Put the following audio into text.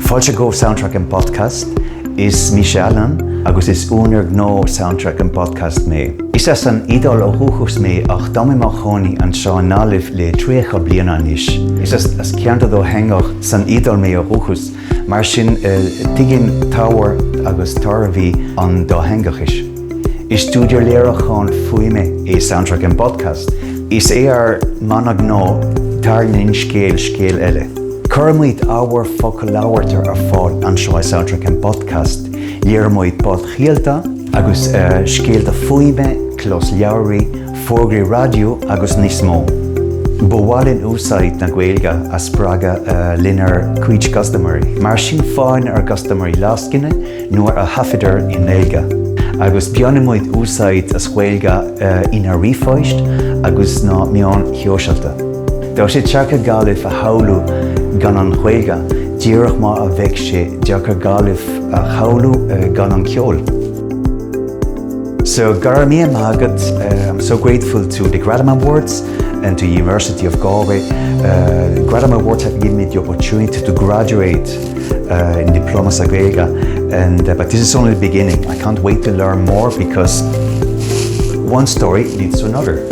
Fáilte go soundtrack an podcast is Michelan agus is únar gnó soundtrack an podcast mé. Is as an idol ó thuchas mé ach dámim má chónaí an seo nálih le tríocha bliana anis. Is as ceanta dó hengach san idol mé ó thuchas, mar sin tigin táhar agus tarmhí an dó hengach is. Is stúdio léarachán fuime é soundtrack an podcast. Is ar mana gnó tarnin scéal eile. Curmuid áhar focail láhairt ar fáil an seo soundtrack an podcast. Léarmuid bod chialta agus scéalta fuime, clós leabhraí, fógraí radio agus níos mó. Bhálinn úsáid na Gaeilge as spraga linar cuid customary. Mar sin fáin ar customary láscinne nuair a hafidir in Gaeilge. Agus beannamuid úsáid as Gaeilge ina rifoist agus ná meán Sheosaimh. Dá sé teacha galibh a hallú gan an Gaeilge, díreach má a bheith sé deacha galibh a hallú gan an ceol. So Garami and Magat, I'm so grateful to the Gradam Awards and to the University of Galway. Gradam Awards have given me the opportunity to graduate in Diploma Gaeilge, but this is only the beginning. I can't wait to learn more because one story leads to another.